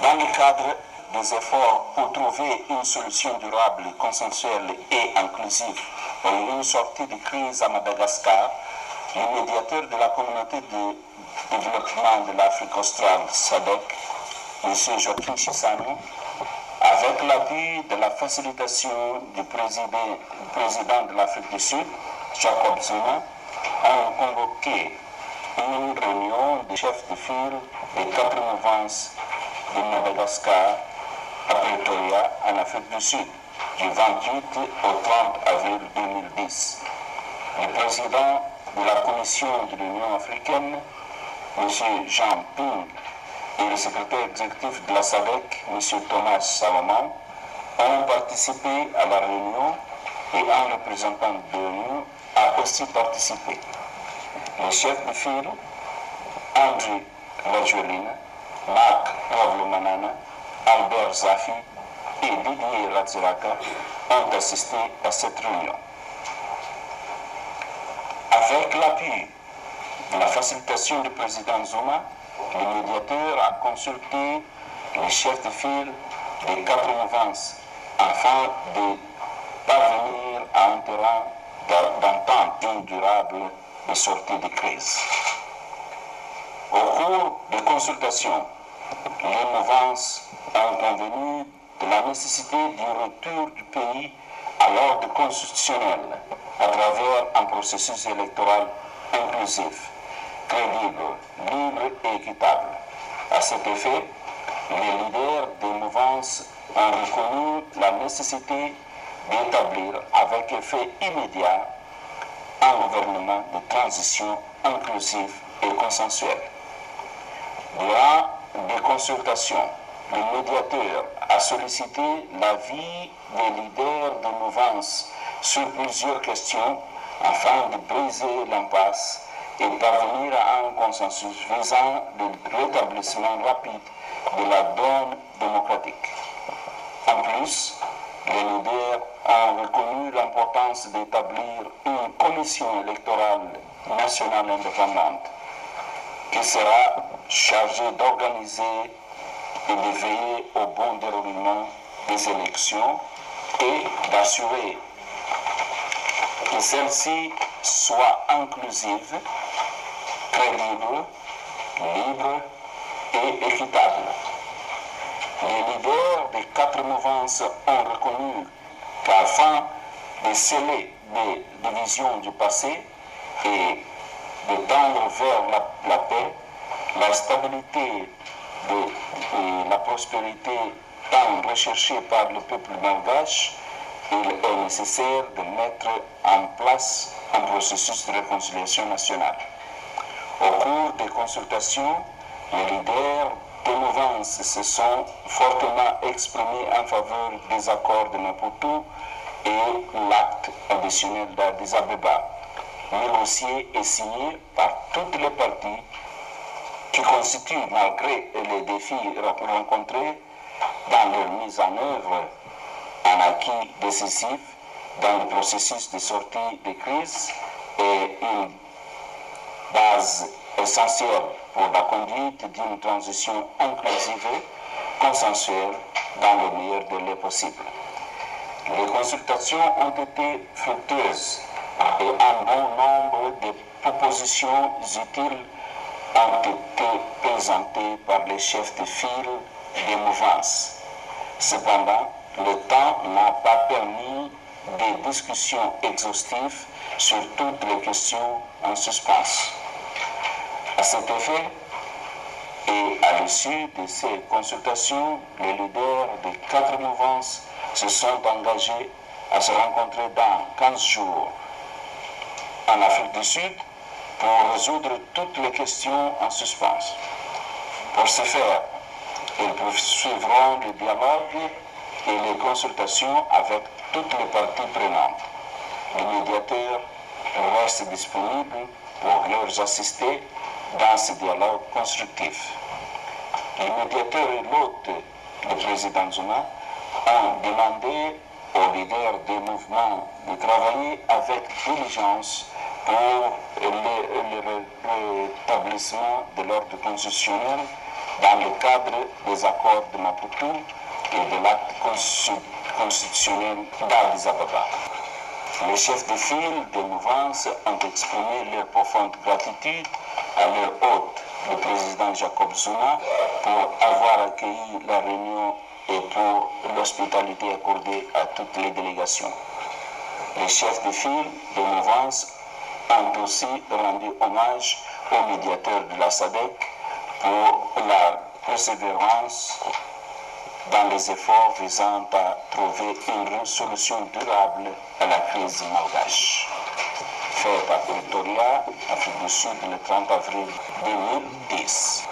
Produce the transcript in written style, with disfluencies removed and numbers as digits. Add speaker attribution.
Speaker 1: Dans le cadre des efforts pour trouver une solution durable, consensuelle et inclusive pour une sortie de crise à Madagascar, le médiateur de la communauté de développement de l'Afrique australe, SADC, M. Joaquim Chissano, avec l'appui de la facilitation du président de l'Afrique du Sud, Jacob Zuma, ont convoqué une réunion des chefs de file des 4 provinces de Madagascar à Pretoria, en Afrique du Sud, du 28 au 30 avril 2010. Le président de la Commission de l'Union africaine, M. Jean Ping, et le secrétaire exécutif de la SADC, M. Thomas Salomon, ont participé à la réunion et un représentant de l'ONU a aussi participé. Les chefs de file, André Rajoelina, Marc Ravlomanana, Albert Zafi et Didier Ratsiraka ont assisté à cette réunion. Avec l'appui de la facilitation du président Zuma, le médiateur a consulté les chefs de file des 4 provinces afin de parvenir à un terrain d'entente durable de sortie de crise. Au cours des consultations, les mouvances ont convenu de la nécessité du retour du pays à l'ordre constitutionnel à travers un processus électoral inclusif, crédible, libre et équitable. À cet effet, les leaders des mouvances ont reconnu la nécessité d'établir avec effet immédiat un gouvernement de transition inclusif et consensuel. Durant des consultations, le médiateur a sollicité l'avis des leaders de mouvance sur plusieurs questions afin de briser l'impasse et parvenir à un consensus visant le rétablissement rapide de la donne démocratique. En plus, les leaders ont reconnu l'importance d'établir une commission électorale nationale indépendante qui sera chargée d'organiser et de veiller au bon déroulement des élections et d'assurer que celles-ci soient inclusives, crédibles, libres et équitables. Les leaders des 4 mouvances ont reconnu qu'afin de sceller les divisions du passé et de tendre vers la paix, la stabilité et la prospérité tant recherchées par le peuple malgache, il est nécessaire de mettre en place un processus de réconciliation nationale. Au cours des consultations, les leaders des mouvances se sont fortement exprimés en faveur des accords de Maputo et l'acte additionnel d'Addis Abeba. Négocié et signé par toutes les parties qui constituent, malgré les défis rencontrés dans leur mise en œuvre, un acquis décisif dans le processus de sortie de crise et une base essentielle pour la conduite d'une transition inclusive et consensuelle dans le meilleur délai possible. Les consultations ont été fructueuses et un bon nombre de propositions utiles ont été présentées par les chefs de file des mouvances. Cependant, le temps n'a pas permis des discussions exhaustives sur toutes les questions en suspens. À cet effet, et à l'issue de ces consultations, les leaders des 4 mouvances se sont engagés à se rencontrer dans 15 jours en Afrique du Sud pour résoudre toutes les questions en suspens. Pour ce faire, ils poursuivront le dialogue et les consultations avec toutes les parties prenantes. Le médiateur reste disponible pour leur assister dans ce dialogue constructif. Le médiateur et l'hôte du président Zuma ont demandé aux leaders des mouvements de travailler avec diligence pour le rétablissement de l'ordre constitutionnel dans le cadre des accords de Maputo et de l'acte constitutionnel d'Addis Ababa. Les chefs de file des mouvances ont exprimé leur profonde gratitude à leur hôte, le président Jacob Zuma, pour avoir accueilli la réunion et pour l'hospitalité accordée à toutes les délégations. Les chefs de file des mouvances ont aussi rendu hommage aux médiateurs de la SADC pour la persévérance dans les efforts visant à trouver une solution durable à la crise malgache. Fait par Pretoria, Afrique du Sud, le 30 avril 2010.